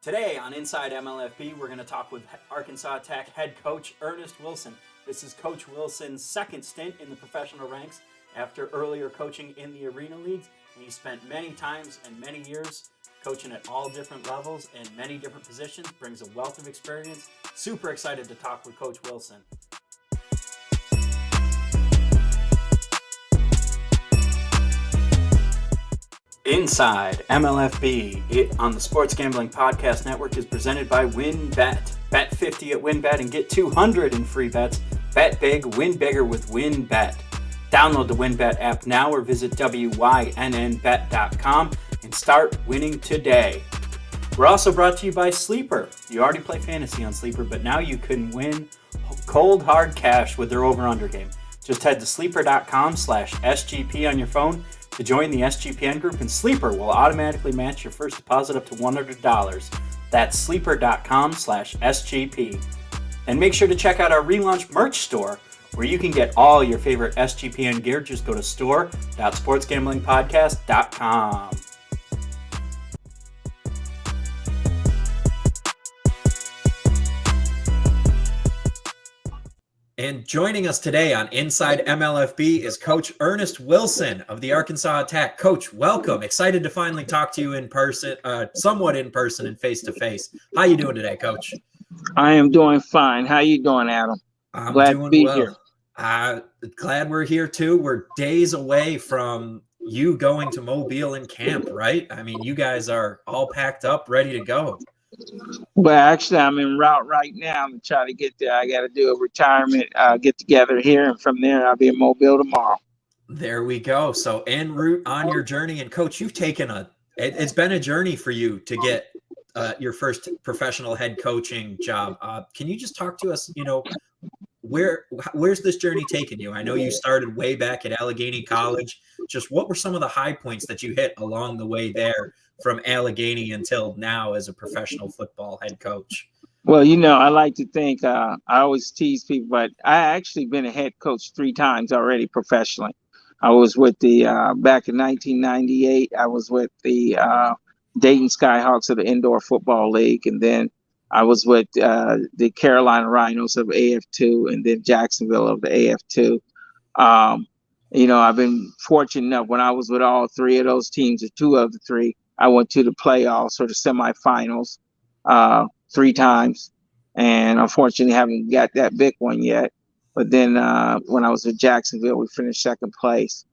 Today on Inside MLFB, we're going to talk with Arkansas Tech head coach Earnest Wilson. This is Coach Wilson's second stint in the professional ranks after earlier coaching in the Arena Leagues, and he spent many times and many years coaching at all different levels and many different positions, brings a wealth of experience. Super excited to talk with Coach Wilson. Inside MLFB on the Sports Gambling Podcast Network is presented by WynnBET. Bet 50 at WynnBET and get 200 in free bets. Bet big, win bigger with WynnBET. Download the WynnBET app now or visit wynnbet.com and start winning today. We're also brought to you by Sleeper. You already play fantasy on Sleeper, but now you can win cold hard cash with their over-under game. Just head to sleeper.com/SGP on your phone to join the SGPN group, and Sleeper will automatically match your first deposit up to $100. That's sleeper.com/SGP. And make sure to check out our relaunched merch store where you can get all your favorite SGPN gear. Just go to store.sportsgamblingpodcast.com. And joining us today on Inside MLFB is Coach Earnest Wilson of the Arkansas Tech. Coach, welcome. Excited to finally talk to you in person, somewhat in person and face-to-face. How you doing today, Coach? I am doing fine. How you doing, Adam? I'm glad doing to be well. here. Glad we're here, too. We're days away from you going to Mobile and camp, right? I mean, you guys are all packed up, ready to go. Well, actually, I'm en route right now. I'm trying to get there. I got to do a retirement get together here, and from there, I'll be in Mobile tomorrow. There we go. So en route on your journey, and Coach, you've taken it's been a journey for you to get your first professional head coaching job. Can you just talk to us? Where's this journey taken you? I know you started way back at Allegheny College. Just what were some of the high points that you hit along the way there from Allegheny until now as a professional football head coach? Well, I like to think I always tease people, but I actually been a head coach 3 times already professionally. I was with the back in 1998. I was with the Dayton Skyhawks of the Indoor Football League, and then I was with the Carolina Rhinos of AF2, and then Jacksonville of the AF2. I've been fortunate enough when I was with all 3 of those teams, or 2 of the 3, I went to the playoffs or the semifinals 3 times, and unfortunately haven't got that big one yet. But then when I was with Jacksonville, we finished second place.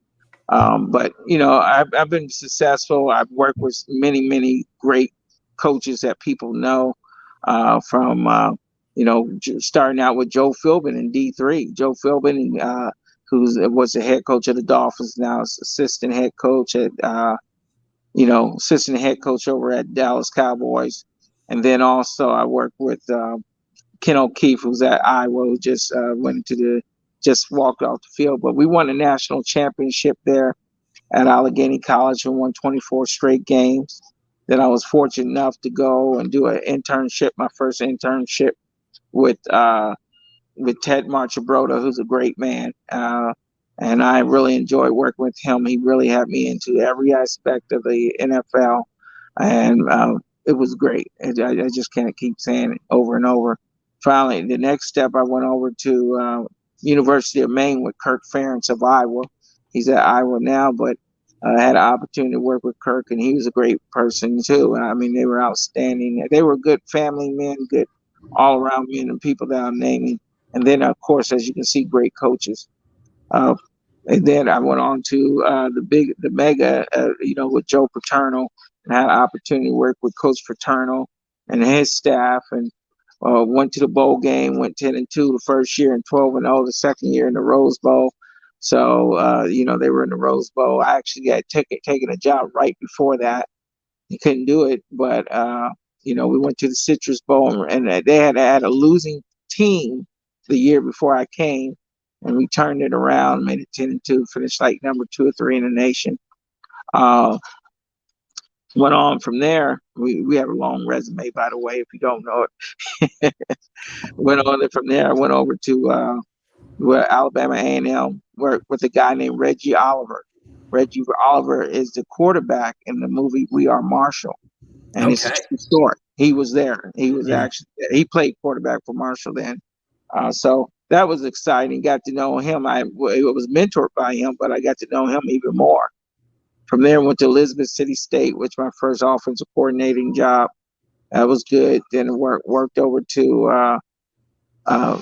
But I've been successful. I've worked with many great coaches that people know. From starting out with Joe Philbin in D3. Joe Philbin, who was the head coach of the Dolphins, now is assistant head coach at assistant head coach over at Dallas Cowboys. And then also I worked with Ken O'Keefe, who's at Iowa, who just walked off the field. But we won a national championship there at Allegheny College and won 24 straight games. Then I was fortunate enough to go and do an internship, my first internship with Ted Marchabroda, who's a great man. And I really enjoyed working with him. He really had me into every aspect of the NFL. And it was great. I just can't keep saying it over and over. Finally, the next step, I went over to University of Maine with Kirk Ferentz of Iowa. He's at Iowa now, but I had an opportunity to work with Kirk, and he was a great person too. I mean, they were outstanding. They were good family men, good all-around men, and people that I'm naming. And then, of course, as you can see, great coaches. And then I went on to the mega, with Joe Paterno, and had an opportunity to work with Coach Paterno and his staff, and went to the bowl game, went 10-2 the first year and 12-0 the second year in the Rose Bowl. So, they were in the Rose Bowl. I actually had taken a job right before that. You couldn't do it, but, we went to the Citrus Bowl, and they had a losing team the year before I came, and we turned it around, made it 10-2, finished like number 2 or 3 in the nation. Went on from there. We have a long resume, by the way, if you don't know it. Went on from there. I went over to where Alabama A&M worked with a guy named Reggie Oliver. Reggie Oliver is the quarterback in the movie We Are Marshall. And It's a true story. he was there. He was Mhm. actually there. He played quarterback for Marshall then. So that was exciting. Got to know him. I was mentored by him, but I got to know him even more. From there, went to Elizabeth City State, which my first offensive coordinating job. That was good. Then worked over to uh,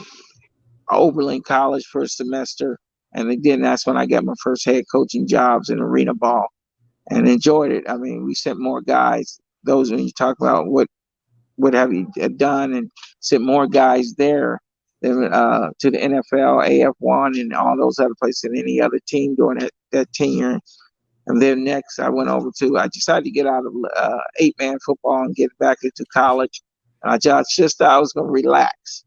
Oberlin College for a semester, and then that's when I got my first head coaching jobs in arena ball, and enjoyed it. I mean, we sent more guys. Those when you talk about what have you done, and sent more guys there than to the NFL, AF1, and all those other places than any other team during that tenure. And then next, I decided to get out of 8-man football and get back into college. I just thought I was going to relax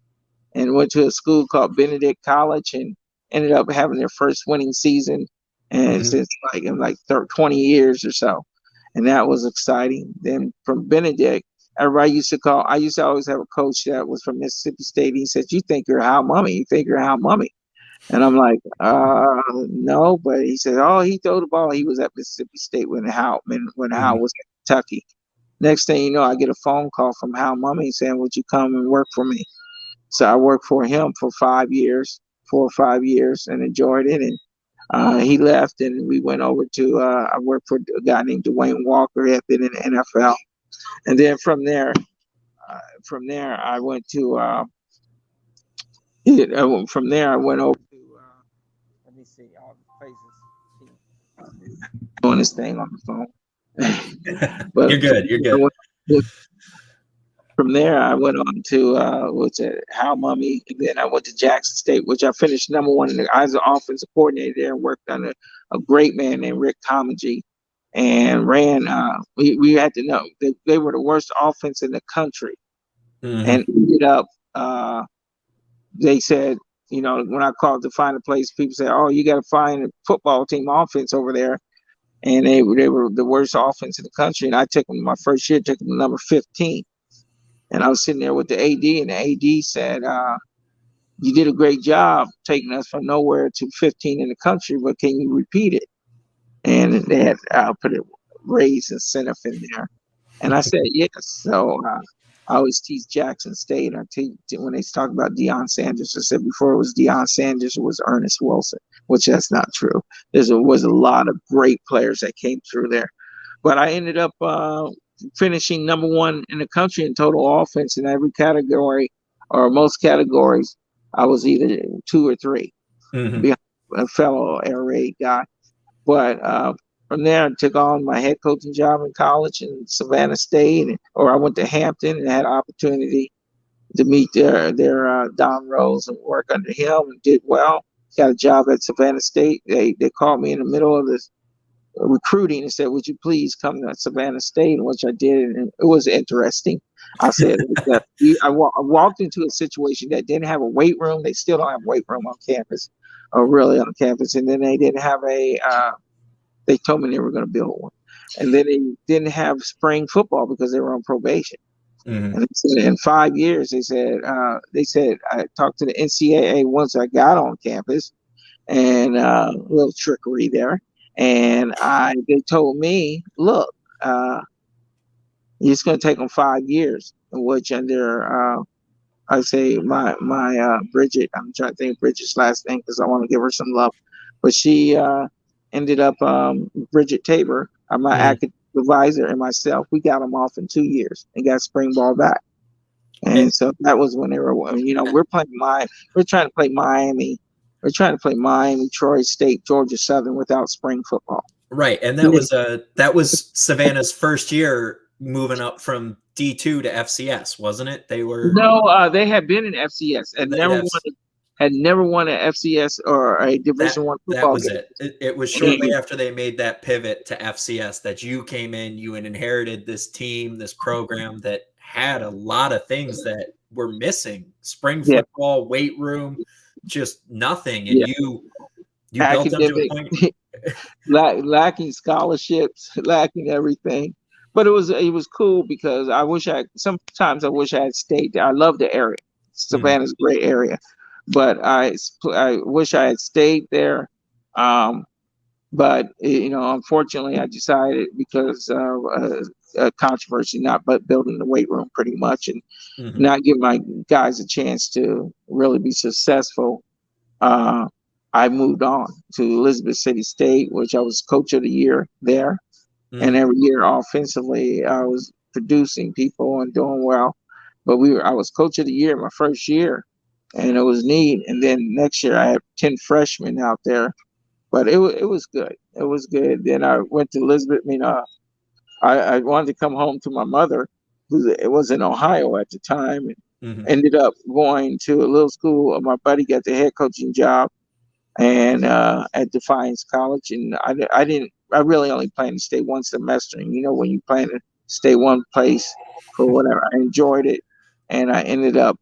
and went to a school called Benedict College and ended up having their first winning season and Mhm. since in 20 years or so. And that was exciting. Then from Benedict, everybody I used to always have a coach that was from Mississippi State. He said, "You think you're Hal Mummy. You think you're Hal Mummy." And I'm like, no, but he said, "Oh, he threw the ball. He was at Mississippi State when Hal Mhm. was at Kentucky." Next thing you know, I get a phone call from Hal Mummy saying, "Would you come and work for me?" So I worked for him for 5 years, 4 or 5 years, and enjoyed it. And he left, and we went over to. I worked for a guy named Dwayne Walker. He had been in the NFL, and then from there, I went to. From there, I went over to. Let me see all the places. Doing this thing on the phone, but You're good. You're good. from there, I went on to Hal Mummy, and then I went to Jackson State, which I finished #1. I was an offensive coordinator there and worked under a great man named Rick Comegy, and ran. We had to know they were the worst offense in the country, Mhm. and ended up. They said, when I called to find a place, people said, "Oh, you got to find a football team offense over there," and they were the worst offense in the country. And I took them my first year, took them to number 15. And I was sitting there with the AD, and the AD said, "You did a great job taking us from nowhere to 15 in the country, but can you repeat it?" And they had put a raise incentive in there. And I said, yes. So I always tease Jackson State. When they talk about Deion Sanders, I said before it was Deion Sanders, it was Earnest Wilson, which that's not true. There was a lot of great players that came through there. But I ended up finishing #1 in the country in total offense in every category, or most categories. I was either 2 or 3 Mhm. behind a fellow air raid guy. But from there, I took on my head coaching job in college in Savannah State, or I went to Hampton and had opportunity to meet their Don Rose and work under him, and did well. Got a job at Savannah State. They called me in the middle of this recruiting and said, "Would you please come to Savannah State?" Which I did, and it was interesting. I said, I walked into a situation that didn't have a weight room. They still don't have a weight room on campus, or really on campus. And then they didn't have they told me they were going to build one. And then they didn't have spring football because they were on probation. Mhm. And they said in 5 years, they said I talked to the NCAA once I got on campus, and a little trickery there. And they told me, look, it's going to take them 5 years, in which under I say my Bridget, I'm trying to think of Bridget's last name because I want to give her some love, but she ended up Bridget Tabor, my Mhm. academic advisor, and myself. We got them off in 2 years and got spring ball back. It- And so that was when they were, we're trying to play Miami. We're trying to play Miami, Troy State, Georgia Southern without spring football. right, and that was Savannah's first year moving up from D2 to FCS, wasn't it? They were No, they had been in FCS and they have had never won an FCS or a that Division I that football was game. it. It was shortly And after they made that pivot to FCS that you came in, you had inherited this team, this program that had a lot of things that were missing. Spring yeah, football, weight room, just nothing. And yeah, you built them to a academic, point. lacking scholarships, lacking everything. But it was cool because sometimes I wish I had stayed there. I love the area. Mhm. Savannah's a great area, but I wish I had stayed there. Um, but unfortunately, I decided because of controversy, not but building the weight room pretty much, and Mhm. not giving my guys a chance to really be successful. I moved on to Elizabeth City State, which I was coach of the year there. And Mhm. every year offensively, I was producing people and doing well. But I was coach of the year my first year, and it was neat. And then next year I had 10 freshmen out there, but it was good. It was good. Then I went to Elizabeth. I wanted to come home to my mother, who it was in Ohio at the time, and Mhm. ended up going to a little school. My buddy got the head coaching job, and at Defiance College, and I didn't. I really only planned to stay one semester. And when you plan to stay one place for whatever, I enjoyed it, and I ended up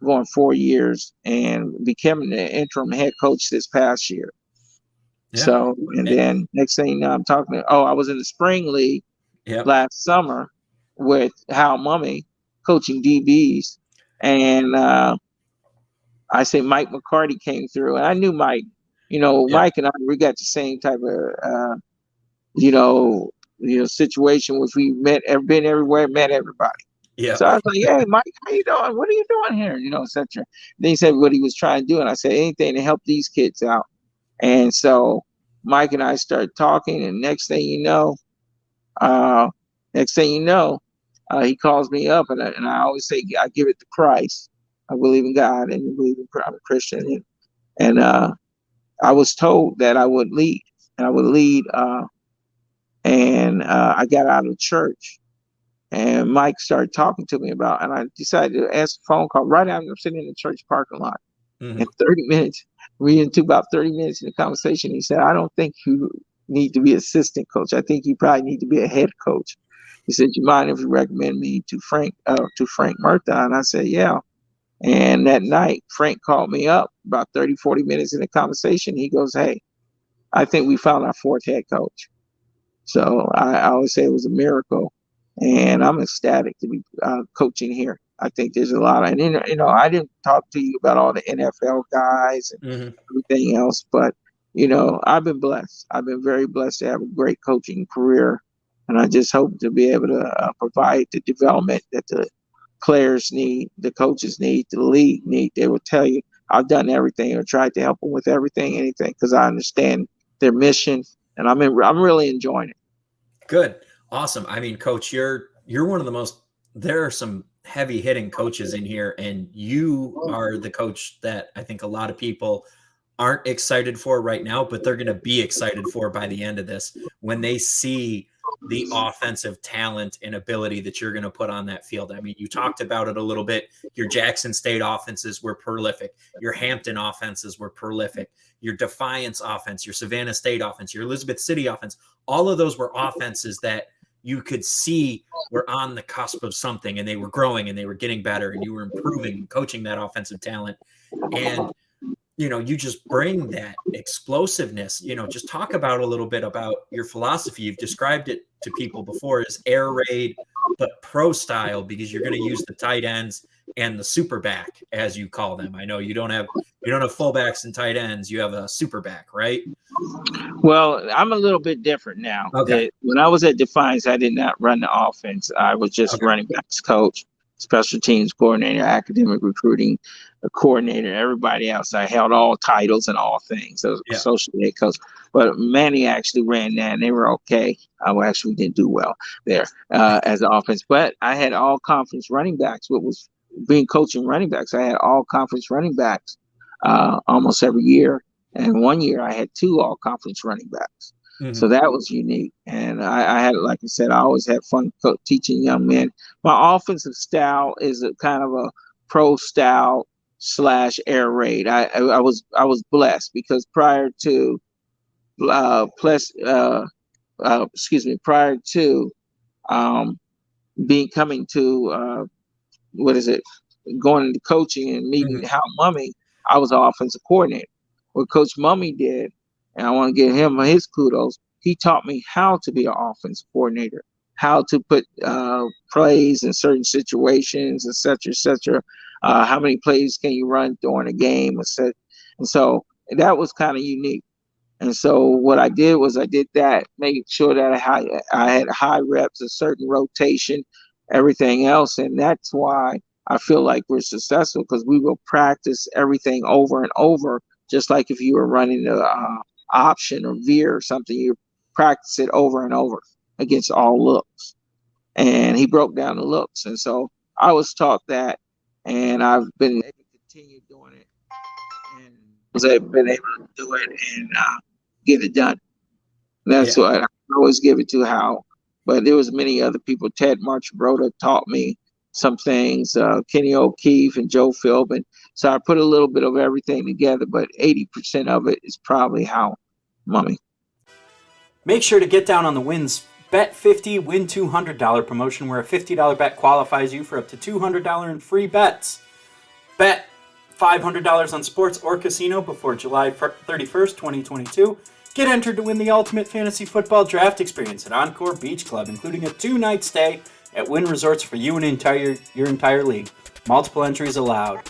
going 4 years and becoming the interim head coach this past year. Yeah. So, and Eh, then next thing you know, I was in the spring league Yep. last summer with Hal Mummy coaching DBs, and I say Mike McCarty came through, and I knew Mike. Yep. Mike and I, we got the same type of you know situation, which we been everywhere, met everybody. So Yep. I was like, "Hey, Mike, how you doing? What are you doing here?" etc. Then he said what he was trying to do, and I said anything to help these kids out. And so Mike and I started talking, and uh, next thing you know, he calls me up, and I always say I give it to Christ. I believe in God, and I believe I'm a Christian, and I was told that I would lead, and I would lead, and I got out of church, and Mike started talking to me and I decided to ask a phone call right after I'm sitting in the church parking lot. In Mhm. 30 minutes, we into about 30 minutes in the conversation, he said, "I don't think you need to be assistant coach. I think you probably need to be a head coach." He said, "You mind if you recommend me to Frank Murtha?" And I said, "Yeah." And that night, Frank called me up about 30, 40 minutes in the conversation. He goes, "Hey, I think we found our fourth head coach." So I always say it was a miracle. And I'm ecstatic to be coaching here. I think there's a lot of, and I didn't talk to you about all the NFL guys and Mhm. everything else, but I've been blessed. I've been very blessed to have a great coaching career, and I just hope to be able to provide the development that the players need, the coaches need, the league need. They will tell you I've done everything or tried to help them with everything, anything, because I understand their mission, and I'm really enjoying it. Good. Awesome. I mean, coach, you're one of the most there are some heavy hitting coaches in here, and you are the coach that I think a lot of people aren't excited for right now, but they're going to be excited for by the end of this when they see the offensive talent and ability that you're going to put on that field. I mean, you talked about it a little bit. Your Jackson State offenses were prolific. Your Hampton offenses were prolific. Your Defiance offense, your Savannah State offense, your Elizabeth City offense, all of those were offenses that you could see were on the cusp of something, and they were growing and they were getting better, and you were improving and coaching that offensive talent. And you just bring that explosiveness. Just talk about a little bit about your philosophy. You've described it to people before as air raid, but pro style, because you're going to use the tight ends and the super back, as you call them. I know you don't have fullbacks and tight ends. You have a super back, right? Well, I'm a little bit different now. Okay. When I was at Defiance, I did not run the offense. I was just Okay. running backs coach, special teams coordinator, academic recruiting coordinator, everybody else. I held all titles and all things. I was Yeah. associate head coach. But Manny actually ran that, and they were okay. I actually didn't do well there as an offense. But I had all conference running backs. What was being coaching running backs, I had all conference running backs almost every year. And one year I had two all conference running backs. So Mhm. that was unique. And I had, like I said, I always had fun teaching young men. My offensive style is a kind of a pro style / air raid. I was blessed because prior to prior to um, coming to what is it, going into coaching and meeting Mhm. Hal Mummy, I was an offensive coordinator. What Coach Mummy did, and I want to give him his kudos, he taught me how to be an offensive coordinator, how to put plays in certain situations, et cetera, et cetera. How many plays can you run during a game, et cetera. And so that was kind of unique. And so what I did was I did that, made sure that I had high reps, a certain rotation, everything else. And that's why I feel like we're successful, because we will practice everything over and over, just like if you were running the option or veer or something, you practice it over and over against all looks. And he broke down the looks. And so I was taught that, and I've been able to continue doing it, and was been able to do it and get it done. That's what I always give it to Hal. But there was many other people. Ted Marchibroda taught me some things, Kenny O'Keefe and Joe Philbin. So I put a little bit of everything together, but 80% of it is probably Hal Mumme. Make sure to get down on the Wins Bet 50, Win $200 promotion, where a $50 bet qualifies you for up to $200 in free bets. Bet $500 on sports or casino before July 31st, 2022. Get entered to win the ultimate fantasy football draft experience at Encore Beach Club, including a 2-night stay at Wynn Resorts for you and your entire league. Multiple entries allowed.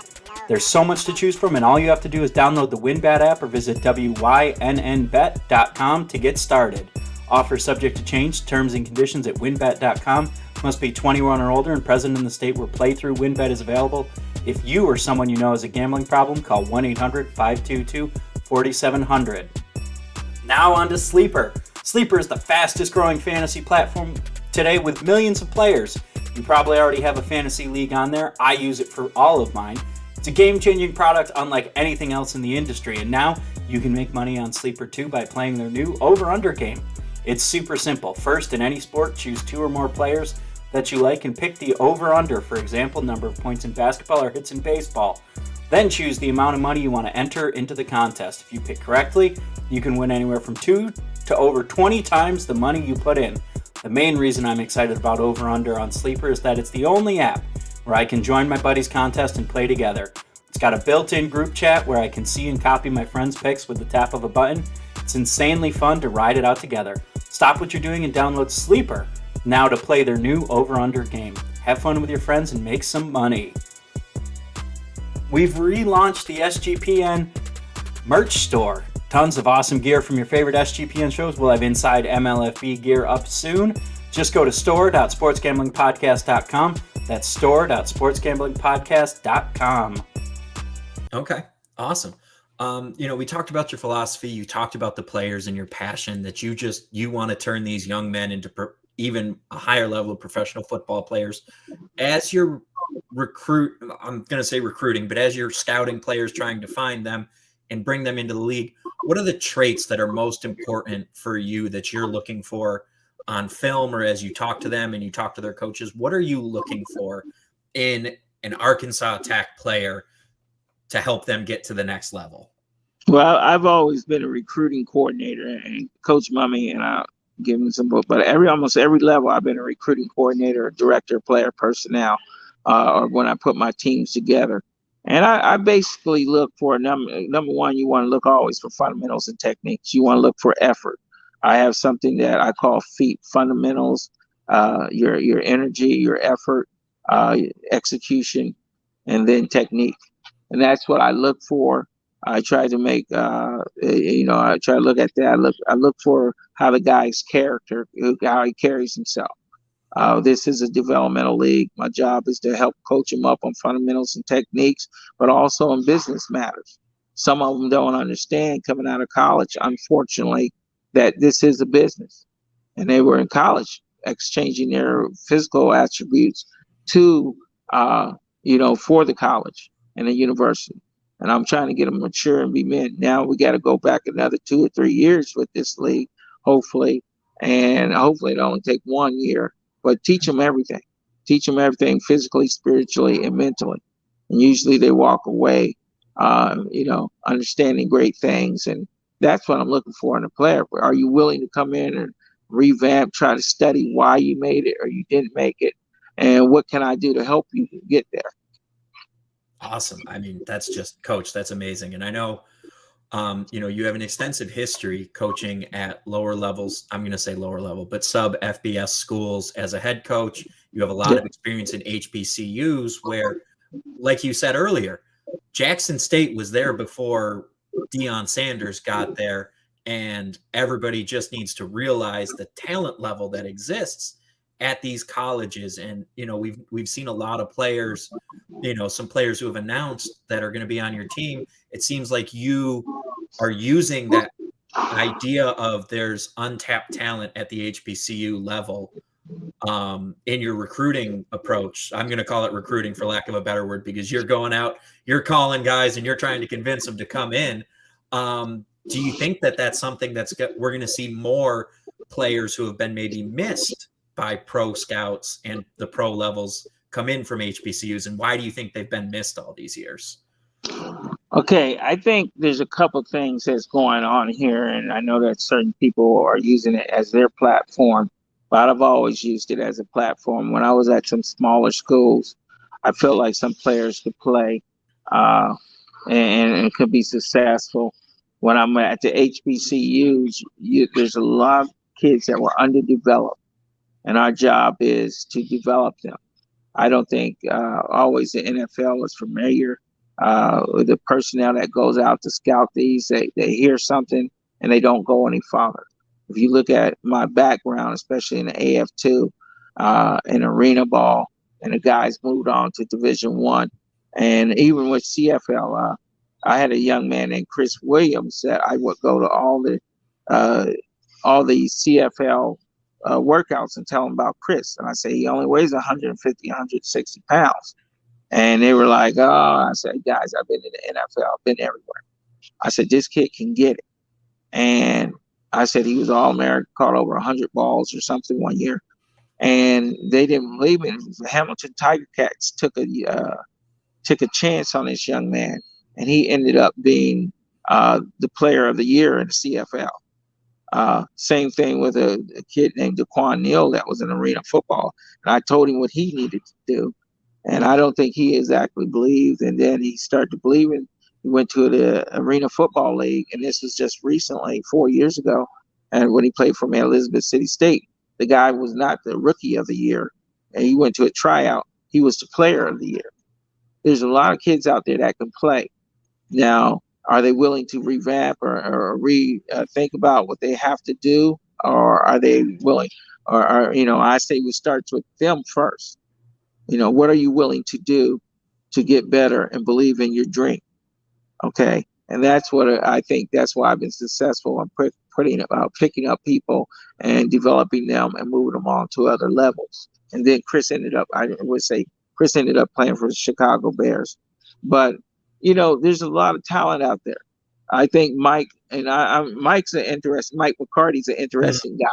There's so much to choose from, and all you have to do is download the WynnBet app or visit wynnbet.com to get started. Offer subject to change. Terms and conditions at wynnbet.com. Must be 21 or older and present in the state where playthrough WynnBet is available. If you or someone you know has a gambling problem, call 1-800-522-4700. Now on to Sleeper. Sleeper is the fastest growing fantasy platform today with millions of players. You probably already have a fantasy league on there. I use it for all of mine. It's a game-changing product unlike anything else in the industry, and now you can make money on Sleeper too by playing their new over-under game. It's super simple. First, in any sport, choose 2 or more players that you like and pick the over-under, for example, number of points in basketball or hits in baseball. Then choose the amount of money you want to enter into the contest. If you pick correctly, you can win anywhere from 2 to over 20 times the money you put in. The main reason I'm excited about over-under on Sleeper is that it's the only app where I can join my buddies' contest and play together. It's got a built-in group chat where I can see and copy my friends' picks with the tap of a button. It's insanely fun to ride it out together. Stop what you're doing and download Sleeper now to play their new over-under game. Have fun with your friends and make some money. We've relaunched the SGPN merch store. Tons of awesome gear from your favorite SGPN shows. We'll have Inside MLFB gear up soon. Just go to store.sportsgamblingpodcast.com. That's store.sportsgamblingpodcast.com. Okay, awesome. We talked about your philosophy. You talked about the players and your passion that you want to turn these young men into even a higher level of professional football players. As you're I'm going to say recruiting, but as you're scouting players, trying to find them and bring them into the league, what are the traits that are most important for you that you're looking for on film, or as you talk to them and you talk to their coaches? What are you looking for in an Arkansas Tech player to help them get to the next level? Well, I've always been a recruiting coordinator, and Coach Mumme, and I'll give him some book, but almost every level I've been a recruiting coordinator, director, player personnel, or when I put my teams together. And I basically look for number one, you want to look always for fundamentals and techniques. You want to look for effort. I have something that I call FEET, fundamentals, your energy, your effort, execution, and then technique. And that's what I look for. I try to make, I try to look at that. I look for how the guy's character, how he carries himself. This is a developmental league. My job is to help coach him up on fundamentals and techniques, but also on business matters. Some of them don't understand coming out of college, unfortunately, that this is a business. And they were in college exchanging their physical attributes to, for the college and the university. And I'm trying to get them mature and be men. Now we got to go back another 2 or 3 years with this league, hopefully. And hopefully it only take 1 year, but teach them everything. Teach them everything physically, spiritually, and mentally. And usually they walk away, understanding great things. And that's what I'm looking for in a player. Are you willing to come in and revamp, try to study why you made it or you didn't make it? And what can I do to help you get there? Awesome. I mean, that's just, Coach, that's amazing. And I know, you have an extensive history coaching at lower levels. I'm going to say lower level, but sub FBS schools as a head coach. You have a lot of experience in HBCUs where, like you said earlier, Jackson State was there before Deion Sanders got there. and everybody just needs to realize the talent level that exists at these colleges. And, you know, we've seen a lot of players, you know, some players who have announced that are going to be on your team. It seems like you are using that idea of there's untapped talent at the HBCU level in your recruiting approach. I'm going to call it recruiting for lack of a better word, because you're going out, you're calling guys and you're trying to convince them to come in. Do you think that that's something we're going to see more players who have been maybe missed by pro scouts and the pro levels come in from HBCUs? And why do you think they've been missed all these years? Okay, I think there's a couple things that's going on here, and I know that certain people are using it as their platform, but I've always used it as a platform. When I was at some smaller schools, I felt like some players could play and could be successful. When I'm at the HBCUs, there's a lot of kids that were underdeveloped, and our job is to develop them. I don't think always the NFL is familiar with the personnel that goes out to scout these. They hear something and they don't go any farther. If you look at my background, especially in the AF2, in arena ball, and the guys moved on to Division I, and even with CFL, I had a young man named Chris Williams that I would go to all the CFL workouts and tell him about Chris. And I say, he only weighs 150, 160 pounds. And they were like, oh, I said, guys, I've been in the NFL, I've been everywhere. I said, this kid can get it. And I said, he was All-American, caught over 100 balls or something one year. And they didn't believe me. The Hamilton Tiger Cats took a chance on this young man, and he ended up being the player of the year in the CFL. Same thing with a kid named Daquan Neal that was in arena football. And I told him what he needed to do. And I don't think he exactly believed. And then he started to believe, and he went to the Arena Football League. And this was just recently, 4 years ago. And when he played for Elizabeth City State, the guy was not the rookie of the year. And he went to a tryout. He was the player of the year. There's a lot of kids out there that can play. Now, are they willing to revamp or think about what they have to do? Or are they willing? Or I say we start with them first. What are you willing to do to get better and believe in your dream? Okay. And that's what I think. That's why I've been successful in picking up people and developing them and moving them on to other levels. And then Chris ended up playing for the Chicago Bears. But, there's a lot of talent out there. I think Mike McCarty's an interesting guy.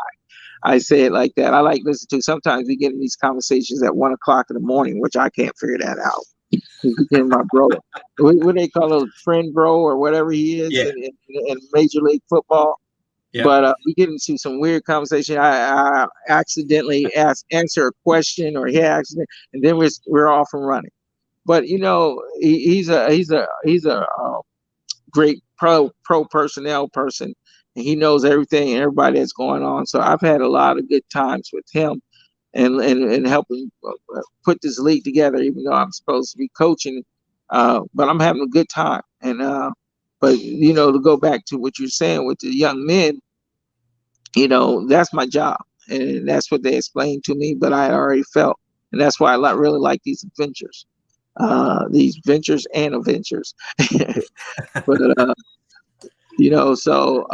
I say it like that. I like listening to. Sometimes we get in these conversations at 1 o'clock in the morning, which I can't figure that out. He's became my bro. What they call a friend bro or whatever he is in Major League Football. Yeah. But we get into some weird conversation. I accidentally answer a question, or and then we're off and running. But he's a great pro personnel person. And he knows everything and everybody that's going on. So I've had a lot of good times with him and helping put this league together, even though I'm supposed to be coaching. But I'm having a good time. And but to go back to what you're saying with the young men, that's my job. And that's what they explained to me, but I already felt. And that's why I really like these adventures. These ventures and adventures. But so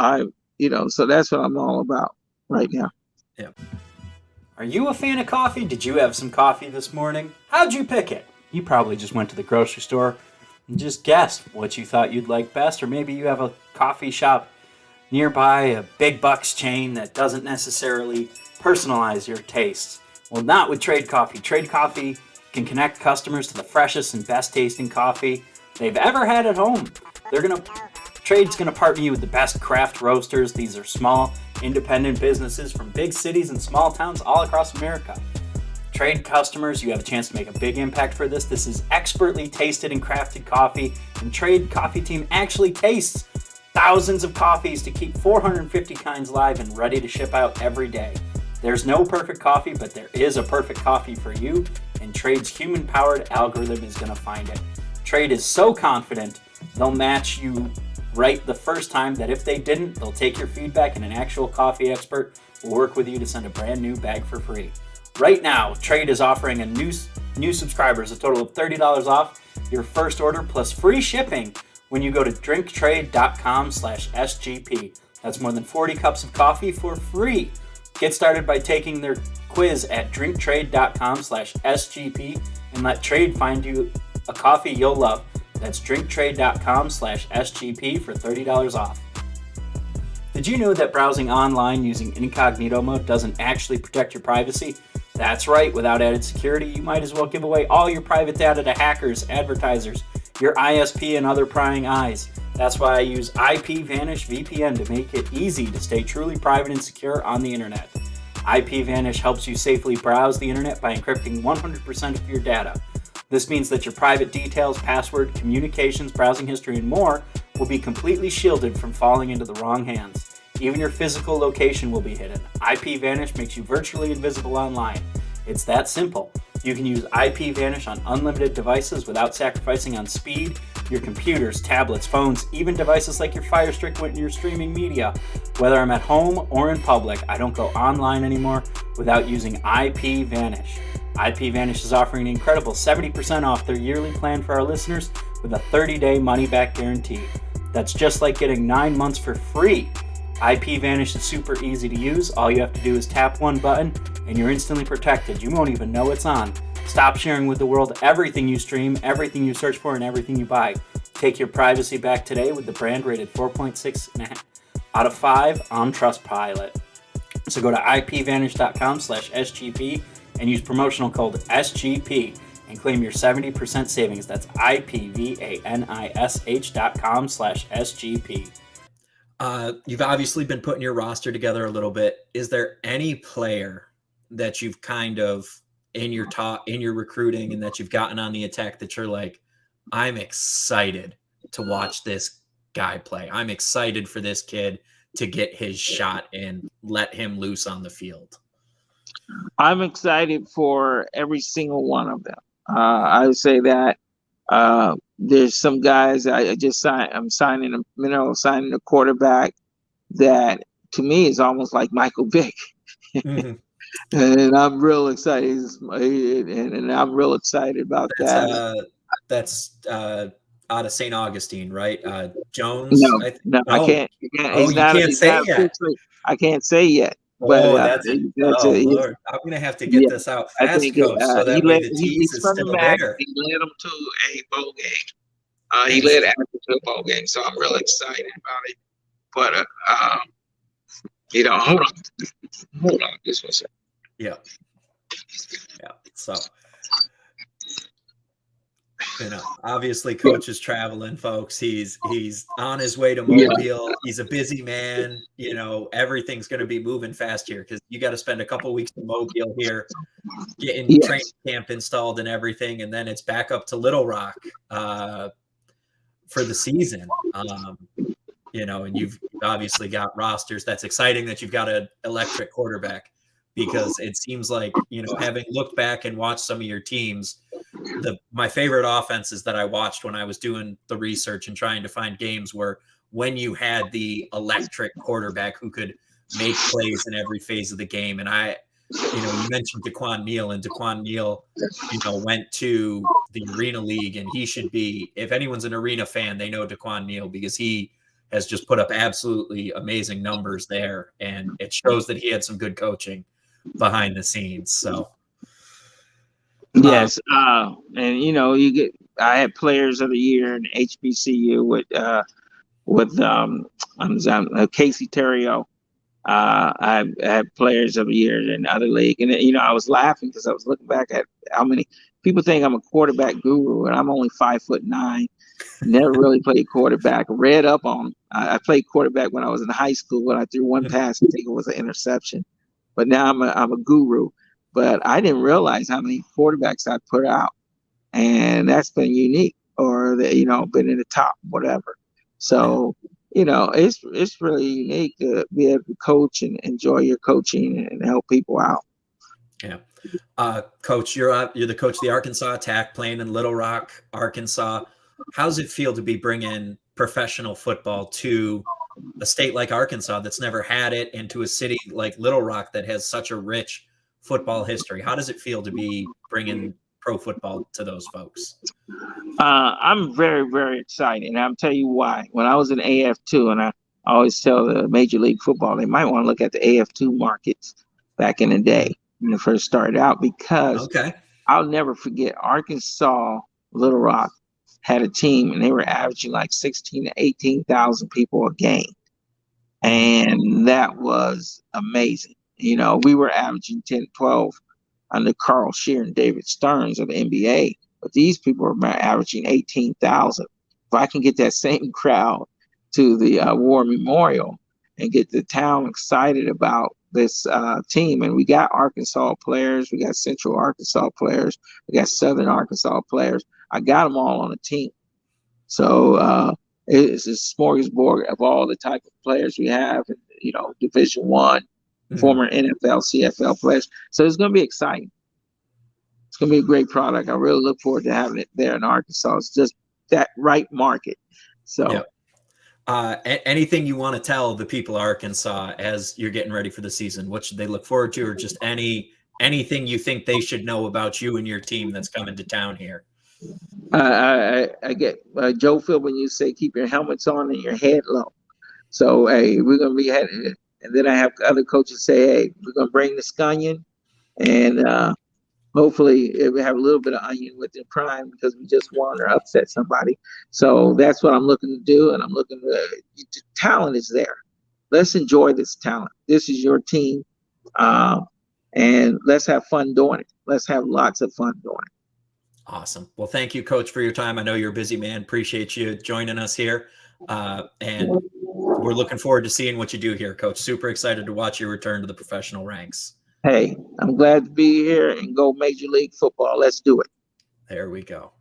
that's what I'm all about right now. Yeah. Are you a fan of coffee? Did you have some coffee this morning? How'd you pick it? You probably just went to the grocery store and just guessed what you thought you'd like best, or maybe you have a coffee shop nearby, a big bucks chain that doesn't necessarily personalize your tastes. Well, not with Trade Coffee. Trade Coffee can connect customers to the freshest and best tasting coffee they've ever had at home. Trade's going to partner you with the best craft roasters. These are small, independent businesses from big cities and small towns all across America. Trade customers, you have a chance to make a big impact for this. This is expertly tasted and crafted coffee, and Trade Coffee Team actually tastes thousands of coffees to keep 450 kinds live and ready to ship out every day. There's no perfect coffee, but there is a perfect coffee for you, and Trade's human-powered algorithm is going to find it. Trade is so confident they'll match you right the first time that if they didn't, they'll take your feedback and an actual coffee expert will work with you to send a brand new bag for free. Right now, Trade is offering a new subscribers a total of $30 off your first order plus free shipping when you go to drinktrade.com/SGP. That's more than 40 cups of coffee for free. Get started by taking their quiz at drinktrade.com/SGP and let Trade find you a coffee you'll love. That's drinktrade.com/SGP for $30 off. Did you know that browsing online using incognito mode doesn't actually protect your privacy? That's right, without added security, you might as well give away all your private data to hackers, advertisers, your ISP, and other prying eyes. That's why I use Ipvanish VPN to make it easy to stay truly private and secure on the internet. Ipvanish helps you safely browse the internet by encrypting 100% of your data. This means that your private details, password, communications, browsing history, and more will be completely shielded from falling into the wrong hands. Even your physical location will be hidden. Ipvanish makes you virtually invisible online. It's that simple. You can use Ipvanish on unlimited devices without sacrificing on speed. Your computers, tablets, phones, even devices like your Fire Stick when you're streaming media. Whether I'm at home or in public, I don't go online anymore without using Ipvanish. Ipvanish is offering an incredible 70% off their yearly plan for our listeners with a 30-day money-back guarantee. That's just like getting 9 months for free. Ipvanish is super easy to use. All you have to do is tap one button and you're instantly protected. You won't even know it's on. Stop sharing with the world everything you stream, everything you search for, and everything you buy. Take your privacy back today with the brand rated 4.6 out of 5 on Trustpilot. So go to ipvanish.com/SGP and use promotional code SGP and claim your 70% savings. That's ipvanish.com/SGP. You've obviously been putting your roster together a little bit. Is there any player that you've kind of in your recruiting and that you've gotten on the attack that you're like, I'm excited to watch this guy play. I'm excited for this kid to get his shot and let him loose on the field? I'm excited for every single one of them. I would say that there's some guys I just signed. I'm signing a quarterback that to me is almost like Michael Vick. Mm-hmm. And I'm real excited. And I'm real excited about that. That's out of St. Augustine, right? Jones? No, I can't. You can't say yet. I can't say yet. But Lord, I'm gonna have to get this out fast, Coach, so that way the tease is still there. He led them to a bowl game. He led Akron to a bowl game, so I'm really excited about it. But hold on, just one second. Yeah. So, obviously, Coach is traveling, folks. He's on his way to Mobile. Yeah. He's a busy man. Everything's going to be moving fast here because you got to spend a couple weeks in Mobile here, getting training camp installed and everything, and then it's back up to Little Rock for the season. And you've obviously got rosters. That's exciting that you've got an electric quarterback. Because it seems like, having looked back and watched some of your teams, my favorite offenses that I watched when I was doing the research and trying to find games were when you had the electric quarterback who could make plays in every phase of the game. And you mentioned Daquan Neal, and Daquan Neal, went to the Arena League, and he should be, if anyone's an Arena fan, they know Daquan Neal because he has just put up absolutely amazing numbers there. And it shows that he had some good coaching behind the scenes. So yes, and I had players of the year in HBCU with Casey Terrio. I had players of the year in other league, and I was laughing because I was looking back at how many people think I'm a quarterback guru, and I'm only 5'9". Never really played quarterback. Read up on. I played quarterback when I was in high school, and I threw one pass and think it was an interception. But now I'm a guru. But I didn't realize how many quarterbacks I put out, and that's been unique, or been in the top, whatever. So it's really unique to be able to coach and enjoy your coaching and help people out. Yeah, Coach, you're the coach of the Arkansas Attack, playing in Little Rock, Arkansas. How's it feel to be bringing professional football to a state like Arkansas that's never had it, and to a city like Little Rock that has such a rich football history? How does it feel to be bringing pro football to those folks? I'm very, very excited, and I'll tell you why. When I was in AF2, and I always tell the Major League Football, they might want to look at the AF2 markets back in the day when it first started out, because I'll never forget Arkansas, Little Rock had a team, and they were averaging like 16 to 18,000 people a game. And that was amazing. You know, we were averaging 10, 12 under Carl Shear and David Stearns of the NBA, but these people are averaging 18,000. If I can get that same crowd to the War Memorial and get the town excited about this team, and we got Arkansas players, we got Central Arkansas players, we got Southern Arkansas players. I got them all on a team. So it's a smorgasbord of all the type of players we have, you know, Division I, former NFL, CFL players. So it's going to be exciting. It's going to be a great product. I really look forward to having it there in Arkansas. It's just that right market. So anything you want to tell the people of Arkansas as you're getting ready for the season? What should they look forward to, or just anything you think they should know about you and your team that's coming to town here? I get Joe Phil when you say keep your helmets on and your head low. So hey, we're gonna be headed, and then I have other coaches say, hey, we're gonna bring the scunion, and hopefully we have a little bit of onion with the prime because we just won or upset somebody. So that's what I'm looking to do, and I'm looking to talent is there. Let's enjoy this talent. This is your team, and let's have fun doing it. Let's have lots of fun doing it. Awesome. Well, thank you, Coach, for your time. I know you're a busy man. Appreciate you joining us here. And we're looking forward to seeing what you do here, Coach. Super excited to watch you return to the professional ranks. Hey, I'm glad to be here and go Major League Football. Let's do it. There we go.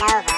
Nova.